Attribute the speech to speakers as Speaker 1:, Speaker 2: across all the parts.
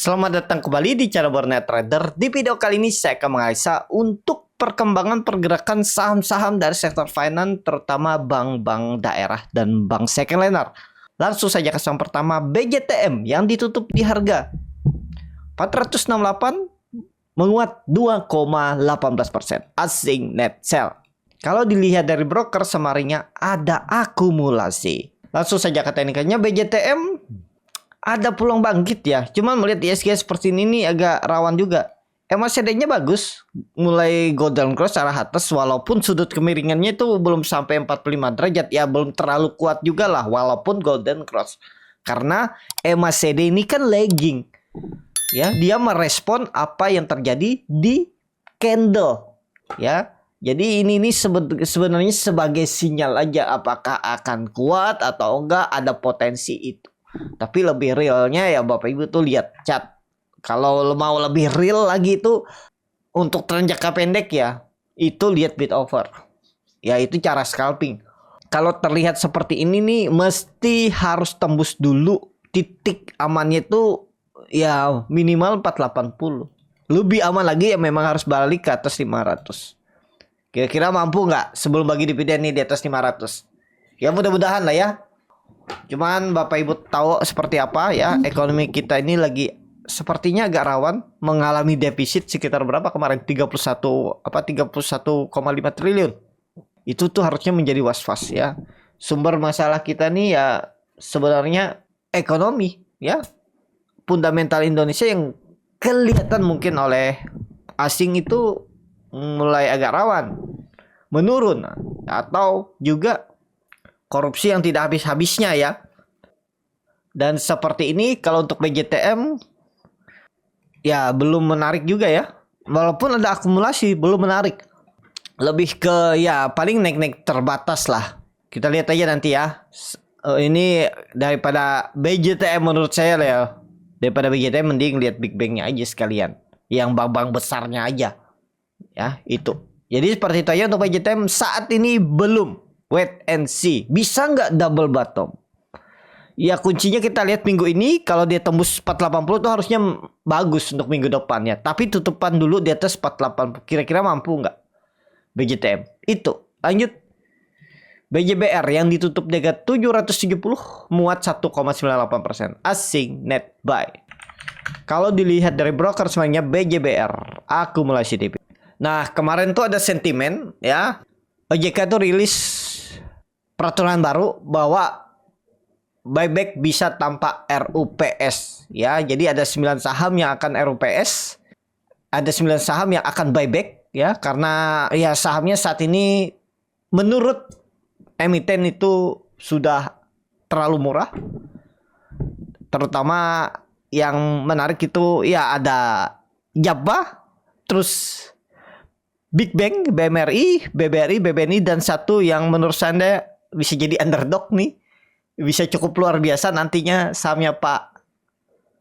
Speaker 1: Selamat datang kembali di channel Borneo Trader. Di video kali ini saya akan menganalisa untuk perkembangan pergerakan saham-saham dari sektor finance, terutama bank-bank daerah dan bank second liner. Langsung saja ke saham pertama, BJTM yang ditutup di harga 468, menguat 2,18%. Asing net sell. Kalau dilihat dari broker semarinya ada akumulasi. Langsung saja ke teknikannya, BJTM ada peluang bangkit ya. Cuman melihat ISG seperti ini agak rawan juga. MACD-nya bagus, mulai golden cross arah atas, walaupun sudut kemiringannya itu belum sampai 45 derajat ya, belum terlalu kuat juga lah walaupun golden cross. Karena MACD ini kan lagging. Ya, dia merespon apa yang terjadi di candle ya. Jadi ini sebenarnya sebagai sinyal aja apakah akan kuat atau enggak, ada potensi itu. Tapi lebih realnya ya Bapak Ibu tuh lihat chart. Kalau mau lebih real lagi itu untuk tren jangka pendek ya, itu lihat bid over. Ya itu cara scalping. Kalau terlihat seperti ini nih mesti harus tembus dulu titik amannya itu ya minimal 480. Lebih aman lagi ya memang harus balik ke atas 500. Kira-kira mampu nggak sebelum bagi dividen nih di atas 500? Ya mudah-mudahan lah ya. Cuman Bapak Ibu tahu seperti apa ya, ekonomi kita ini lagi sepertinya agak rawan mengalami defisit sekitar berapa kemarin, 31,5 triliun. Itu tuh harusnya menjadi was-was ya. Sumber masalah kita nih ya sebenarnya ekonomi ya. Fundamental Indonesia yang kelihatan mungkin oleh asing itu mulai agak rawan menurun, atau juga korupsi yang tidak habis-habisnya ya. Dan seperti ini kalau untuk BJTM ya belum menarik juga ya. Walaupun ada akumulasi belum menarik. Lebih ke ya paling naik-naik terbatas lah. Kita lihat aja nanti ya. Ini daripada BJTM menurut saya lah ya. Daripada BJTM mending lihat Big Bang-nya aja sekalian. Yang bank-bank besarnya aja. Ya itu. Jadi seperti itu aja untuk BJTM saat ini belum. Wait and see. Bisa nggak double bottom? Ya kuncinya kita lihat minggu ini. Kalau dia tembus 480 itu harusnya bagus untuk minggu depannya. Tapi tutupan dulu di atas 480. Kira-kira mampu nggak BJTM? Itu. Lanjut. BJBR yang ditutup di harga 770 muat 1,98%. Asing net buy. Kalau dilihat dari broker semuanya BJBR akumulasi DP. Nah kemarin tuh ada sentimen ya. OJK tuh rilis peraturan baru bahwa buyback bisa tanpa RUPS ya. Jadi ada 9 saham yang akan RUPS, ada 9 saham yang akan buyback ya, karena ya sahamnya saat ini menurut emiten itu sudah terlalu murah. Terutama yang menarik itu ya ada Jabba, terus Big Bang, BMRI, BBRI, BBNI, dan satu yang menurut saya bisa jadi underdog nih. Bisa cukup luar biasa nantinya sahamnya Pak.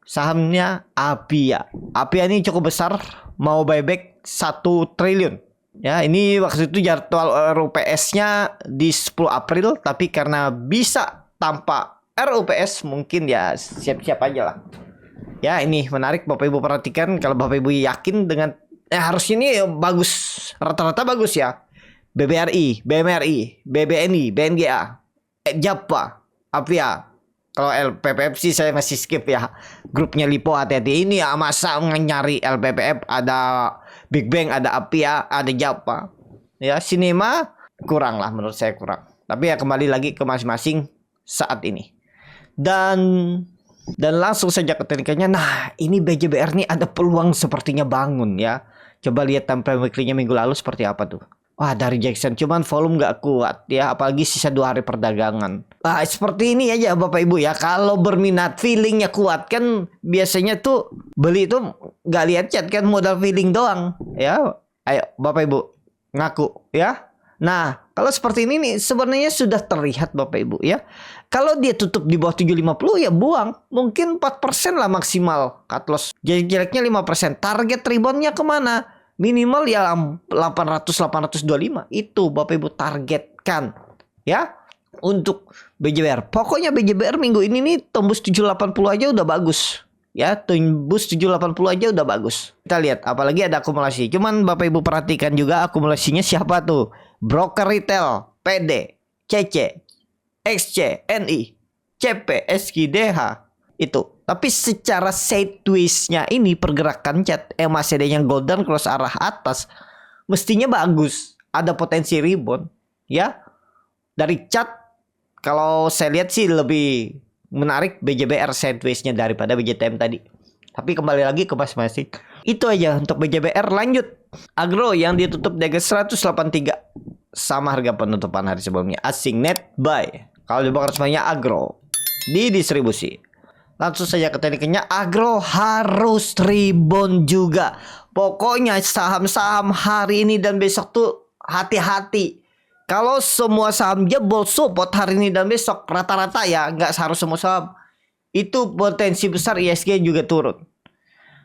Speaker 1: Sahamnya Apia. Apia ini cukup besar, mau buyback 1 triliun. Ya, ini waktu itu jadwal RUPS-nya di 10 April, tapi karena bisa tanpa RUPS mungkin ya siap-siap aja lah. Ya, ini menarik Bapak Ibu perhatikan kalau Bapak Ibu yakin dengan harus ini bagus, rata-rata bagus ya. BBRI, BMRI, BBNI, BNGA, Japa, Apia. Kalau LPPF sih saya masih skip ya. Grupnya Lipo hati-hati. Ini ya masa nyari LPPF, ada Big Bang, ada Apia, ada Japa. Ya, Sinema kurang lah menurut saya kurang. Tapi ya kembali lagi ke masing-masing saat ini. Dan langsung saja ke teknikanya. Nah, ini BJBR nih ada peluang sepertinya bangun ya. Coba lihat time frame weekly-nya minggu lalu seperti apa tuh. Wah, dari Jackson cuman volume nggak kuat ya, apalagi sisa 2 hari perdagangan. Nah, seperti ini aja Bapak Ibu ya. Kalau berminat, feelingnya kuat kan biasanya tuh beli itu nggak lihat chat kan, modal feeling doang ya. Ayo Bapak Ibu ngaku ya. Nah, kalau seperti ini nih sebenarnya sudah terlihat Bapak Ibu ya. Kalau dia tutup di bawah 750 ya buang. Mungkin 4% lah maksimal cut loss. Jadi jeleknya 5%. Target reboundnya kemana? Minimal ya 800-825. Itu Bapak Ibu targetkan ya untuk BJBR. Pokoknya BJBR minggu ini nih tembus 780 aja udah bagus. Ya, tembus 780 aja udah bagus. Kita lihat, apalagi ada akumulasi. Cuman Bapak Ibu perhatikan juga akumulasinya siapa tuh? Broker retail, PD, CC, XC, NI, CP, SKDH itu. Tapi secara sideways-nya ini pergerakan chart MACD yang golden cross arah atas mestinya bagus. Ada potensi rebound, ya. Dari chart kalau saya lihat sih lebih menarik BJBR sideways-nya daripada BJTM tadi. Tapi kembali lagi ke masing-masing. Itu aja untuk BJBR. Lanjut. Agro yang ditutup di harga 183 sama harga penutupan hari sebelumnya. Asing net buy. Kalau dibakar semuanya agro di distribusi. Langsung saja ke tekniknya. Agro harus rebound juga. Pokoknya saham-saham hari ini dan besok tuh hati-hati. Kalau semua saham jebol support hari ini dan besok rata-rata ya, nggak harus semua saham, itu potensi besar ISG juga turun.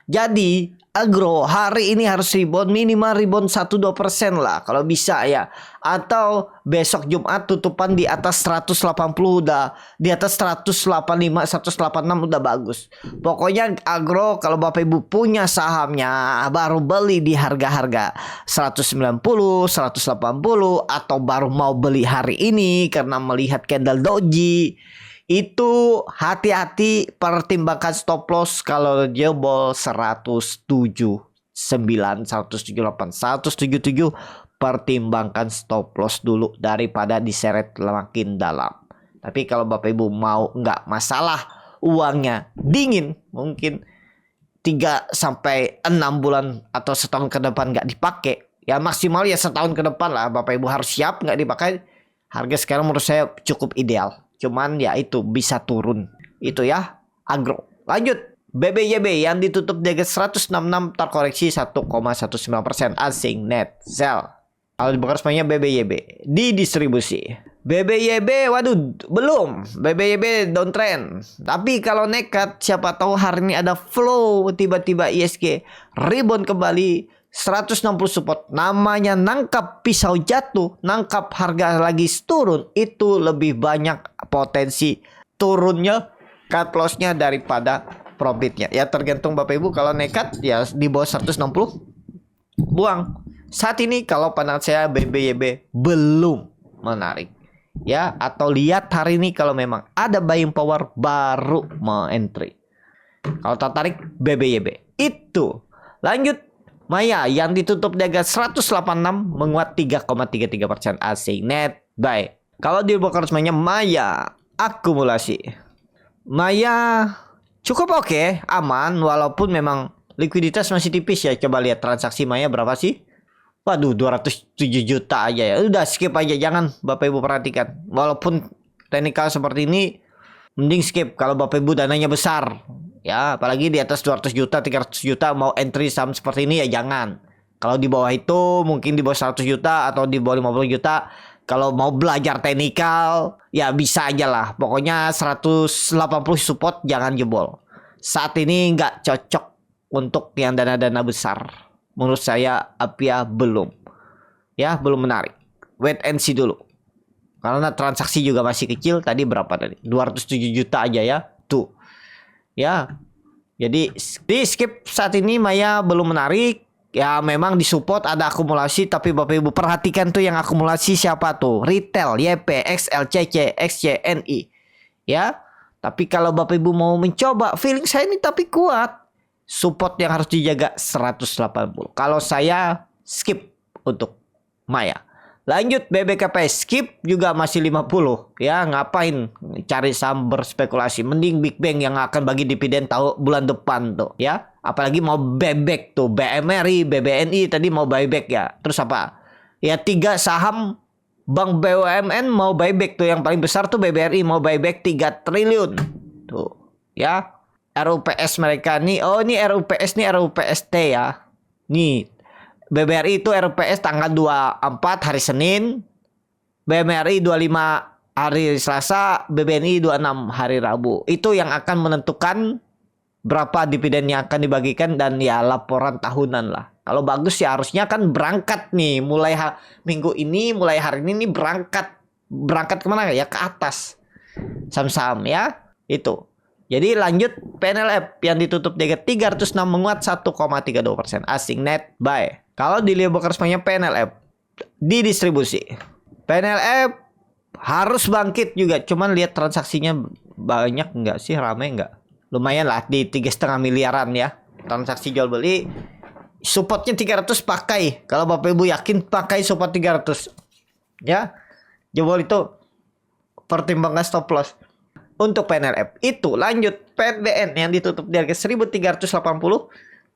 Speaker 1: Jadi agro hari ini harus rebound, minimal rebound 1-2% lah kalau bisa ya. Atau besok Jumat tutupan di atas 180 udah, di atas 185, 186 udah bagus. Pokoknya agro kalau Bapak Ibu punya sahamnya baru beli di harga-harga 190, 180 atau baru mau beli hari ini karena melihat candle doji. Itu hati-hati, pertimbangkan stop loss kalau jebol 179, 178, 177, pertimbangkan stop loss dulu daripada diseret makin dalam. Tapi kalau Bapak Ibu mau nggak masalah, uangnya dingin, mungkin 3 sampai 6 bulan atau setahun ke depan nggak dipakai, ya maksimal ya setahun ke depan lah Bapak Ibu harus siap nggak dipakai. Harga sekarang menurut saya cukup ideal. Cuman ya itu bisa turun. Itu ya agro. Lanjut. BBYB yang ditutup di harga 166 terkoreksi 1,19% asing net sell. Kalau dibakar semuanya BBYB di distribusi. BBYB waduh belum. BBYB downtrend. Tapi kalau nekat siapa tahu hari ini ada flow tiba-tiba ISG rebound kembali 160 support, namanya nangkap pisau jatuh, nangkap harga lagi turun, itu lebih banyak potensi turunnya cut loss-nya daripada profitnya. Ya tergantung Bapak Ibu, kalau nekat ya di bawah 160 buang. Saat ini kalau pandangan saya BBYB belum menarik. Ya, atau lihat hari ini kalau memang ada buying power baru mau entry. Kalau tertarik BBYB. Itu. Lanjut. Maya yang ditutup di harga 186 menguat 3,33% asing net buy. Kalau dibakar semuanya Maya akumulasi. Maya cukup oke, aman walaupun memang likuiditas masih tipis ya. Coba lihat transaksi Maya berapa sih? Waduh 207 juta aja ya. Udah skip aja, jangan Bapak Ibu perhatikan. Walaupun teknikal seperti ini mending skip kalau Bapak Ibu dananya besar. Ya, apalagi di atas 200 juta, 300 juta mau entry saham seperti ini ya jangan. Kalau di bawah itu mungkin di bawah 100 juta atau di bawah 50 juta. Kalau mau belajar teknikal ya bisa aja lah. Pokoknya 180 support jangan jebol. Saat ini nggak cocok untuk yang dana-dana besar. Menurut saya Apia belum. Ya, belum menarik. Wait and see dulu. Karena transaksi juga masih kecil. Tadi berapa tadi? 207 juta aja ya. Tuh. Ya, jadi di skip saat ini Maya belum menarik. Ya memang disupport ada akumulasi. Tapi Bapak Ibu perhatikan tuh yang akumulasi siapa tuh? Retail, YP, XL, CC, XC, NI. Ya, tapi kalau Bapak Ibu mau mencoba, feeling saya ini tapi kuat. Support yang harus dijaga 180. Kalau saya skip untuk Maya. Lanjut BBKP skip juga masih 50. Ya ngapain cari saham berspekulasi. Mending Big Bang yang akan bagi dividen tahu bulan depan tuh ya. Apalagi mau buyback tuh BMRI, BBNI tadi mau buyback ya. Terus apa? Ya 3 saham Bank BUMN mau buyback tuh. Yang paling besar tuh BBRI mau buyback 3 triliun. Tuh ya. RUPS mereka nih. Oh ini RUPS nih RUPST ya. Nih BBRI itu RUPS tanggal 24 hari Senin, BMRI 25 hari Selasa, BBNI 26 hari Rabu. Itu yang akan menentukan berapa dividen yang akan dibagikan dan ya laporan tahunan lah. Kalau bagus ya harusnya kan berangkat nih mulai minggu ini, mulai hari ini nih berangkat kemana ya ke atas saham-saham ya itu. Jadi lanjut PNLF yang ditutup di harga 306 menguat 1,32%. Asing net buy. Kalau dilihat broker semuanya PNLF di distribusi. PNLF harus bangkit juga. Cuman lihat transaksinya banyak nggak sih, rame nggak? Lumayan lah di 3,5 miliaran ya. Transaksi jual beli. Supportnya 300 pakai. Kalau Bapak Ibu yakin pakai support 300. Ya. Jebol itu pertimbangkan stop loss. Untuk PNLF itu lanjut PNBN yang ditutup di harga 1380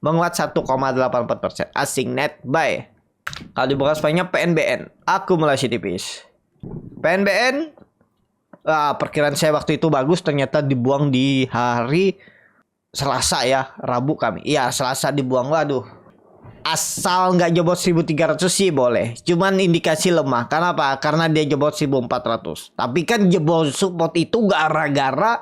Speaker 1: menguat 1,84%. Asing net buy. Kalau dibuka sepanjangnya PNBN akumulasi tipis. PNBN perkiraan saya waktu itu bagus, ternyata dibuang di hari Selasa ya, Rabu kami. Iya, Selasa dibuang. Waduh. Asal nggak jebot 1300 sih boleh. Cuman indikasi lemah. Kenapa? Karena dia jebot 1400. Tapi kan jebol support itu gara-gara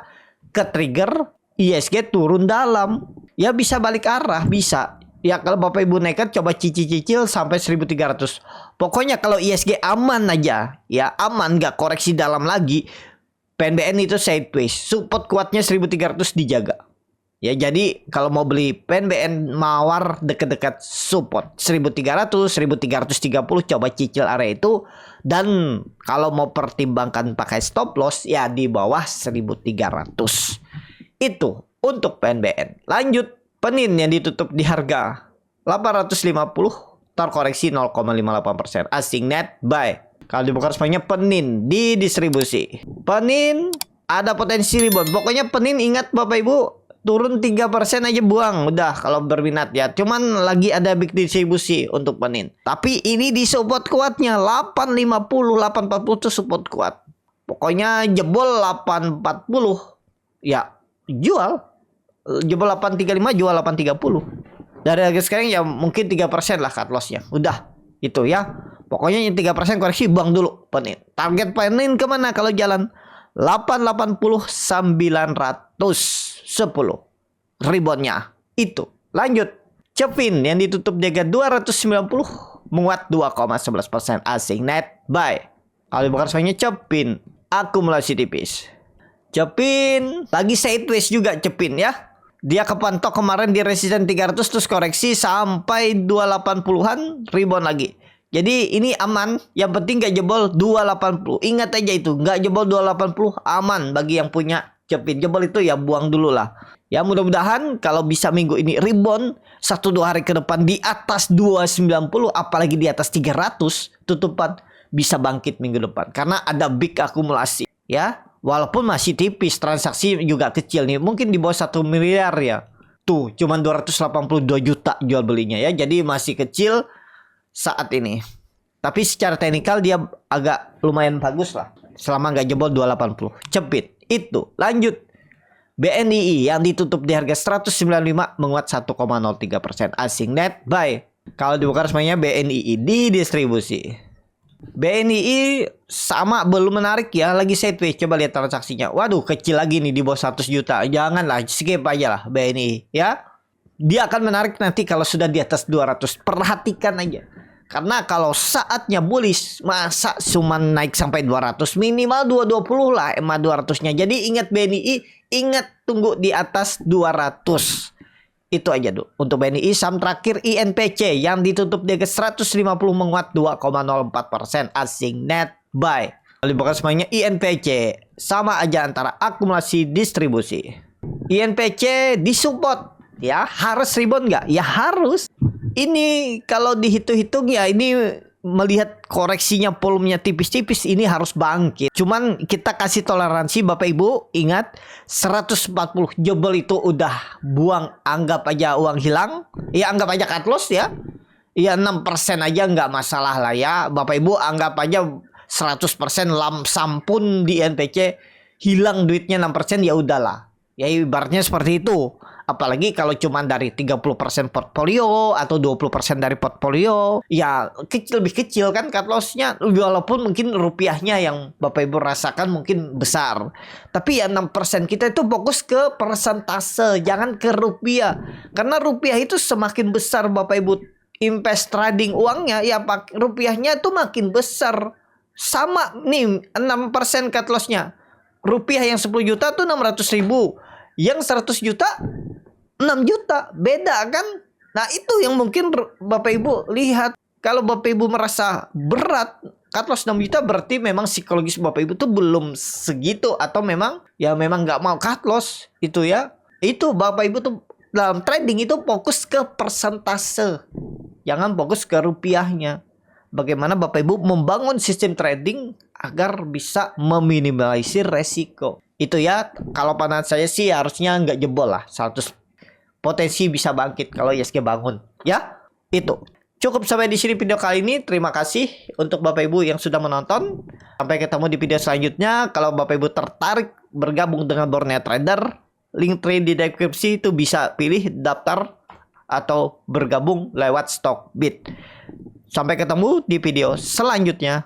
Speaker 1: ke trigger ISG turun dalam. Ya bisa balik arah, bisa. Ya kalau Bapak Ibu nekat coba cicil-cicil sampai 1300. Pokoknya kalau ISG aman aja, ya aman nggak koreksi dalam lagi. PNBN itu sideways. Support kuatnya 1300 dijaga. Ya jadi kalau mau beli PNBN mawar dekat-dekat support 1300, 1330 coba cicil area itu. Dan kalau mau pertimbangkan pakai stop loss ya di bawah 1300. Itu untuk PNBN. Lanjut Penin yang ditutup di harga 850 terkoreksi 0,58%. Asing net buy. Kalau dibuka semuanya Penin di distribusi. Penin ada potensi rebound. Pokoknya Penin ingat Bapak Ibu, turun 3% aja buang. Udah kalau berminat ya. Cuman lagi ada big distribusi untuk Penin. Tapi ini di support kuatnya 850, 840 itu support kuat. Pokoknya jebol 840 ya jual. Jebol 835 jual 830. Dari harga sekarang ya mungkin 3% lah cut lossnya. Udah itu ya. Pokoknya yang 3% koreksi buang dulu Penin. Target Penin kemana kalau jalan? 880 910 reboundnya itu. Lanjut Cepin yang ditutup di harga 290 menguat 2,11%. Asing net buy. Kalau bukan semuanya Cepin akumulasi tipis. Cepin lagi sideways juga Cepin ya. Dia kepantok kemarin di resisten 300 terus koreksi sampai 280-an rebound lagi. Jadi ini aman, yang penting gak jebol 280. Ingat aja itu, gak jebol 280 aman bagi yang punya Cepin. Jebol itu ya buang dulu lah. Ya mudah-mudahan kalau bisa minggu ini rebound 1-2 hari ke depan di atas 290, apalagi di atas 300 tutupan, bisa bangkit minggu depan. Karena ada big akumulasi ya. Walaupun masih tipis, transaksi juga kecil nih. Mungkin di bawah 1 miliar ya. Tuh, cuman 282 juta jual belinya ya. Jadi masih kecil saat ini. Tapi secara teknikal dia agak lumayan bagus lah. Selama nggak jebol 280. Cepit. Itu. Lanjut. BNII yang ditutup di harga 195 menguat 1,03%. Asing net buy. Kalau dibuka semuanya BNII di distribusi. BNII sama belum menarik ya, lagi sideways. Coba lihat transaksinya. Waduh, kecil lagi nih di bawah 100 juta. Janganlah, skip aja lah BNII ya. Dia akan menarik nanti kalau sudah di atas 200. Perhatikan aja. Karena kalau saatnya bullish, masa cuma naik sampai 200, minimal 220 lah EMA 200-nya. Jadi ingat BNI, ingat tunggu di atas 200. Itu aja dulu. Untuk BNI saham terakhir INPC yang ditutup di harga 150 menguat 2,04%. Asing net buy. Kalau dibuka semuanya INPC sama aja antara akumulasi distribusi. INPC disupport ya, harus rebound nggak? Ya harus. Ini kalau dihitung-hitung ya ini melihat koreksinya volumenya tipis-tipis, ini harus bangkit. Cuman kita kasih toleransi Bapak Ibu, ingat 140 jebol itu udah buang, anggap aja uang hilang. Ya anggap aja cut loss ya. Ya 6% aja nggak masalah lah ya. Bapak Ibu anggap aja 100% lamsam pun di NPC hilang duitnya 6% ya udahlah. Ya ibaratnya seperti itu. Apalagi kalau cuma dari 30% portfolio atau 20% dari portfolio, ya kecil, lebih kecil kan cut loss-nya. Walaupun mungkin rupiahnya yang Bapak Ibu rasakan mungkin besar. Tapi ya 6% kita itu fokus ke persentase, jangan ke rupiah. Karena rupiah itu semakin besar Bapak Ibu invest trading uangnya, ya rupiahnya itu makin besar. Sama nih 6% cut loss-nya. Rupiah yang 10 juta tuh 600 ribu. Yang 100 juta 6 juta, beda kan? Nah, itu yang mungkin Bapak Ibu lihat. Kalau Bapak Ibu merasa berat, cut loss 6 juta berarti memang psikologis Bapak Ibu tuh belum segitu, atau memang nggak mau cut loss itu ya. Itu Bapak Ibu tuh dalam trading itu fokus ke persentase. Jangan fokus ke rupiahnya. Bagaimana Bapak Ibu membangun sistem trading agar bisa meminimalisir resiko. Itu ya, kalau pandangan saya sih harusnya nggak jebol lah. 100 potensi bisa bangkit kalau ISG bangun. Ya, itu. Cukup sampai di sini video kali ini. Terima kasih untuk Bapak Ibu yang sudah menonton. Sampai ketemu di video selanjutnya. Kalau Bapak Ibu tertarik bergabung dengan Borneo Trader, link trade di deskripsi itu bisa pilih daftar atau bergabung lewat Stockbit. Sampai ketemu di video selanjutnya.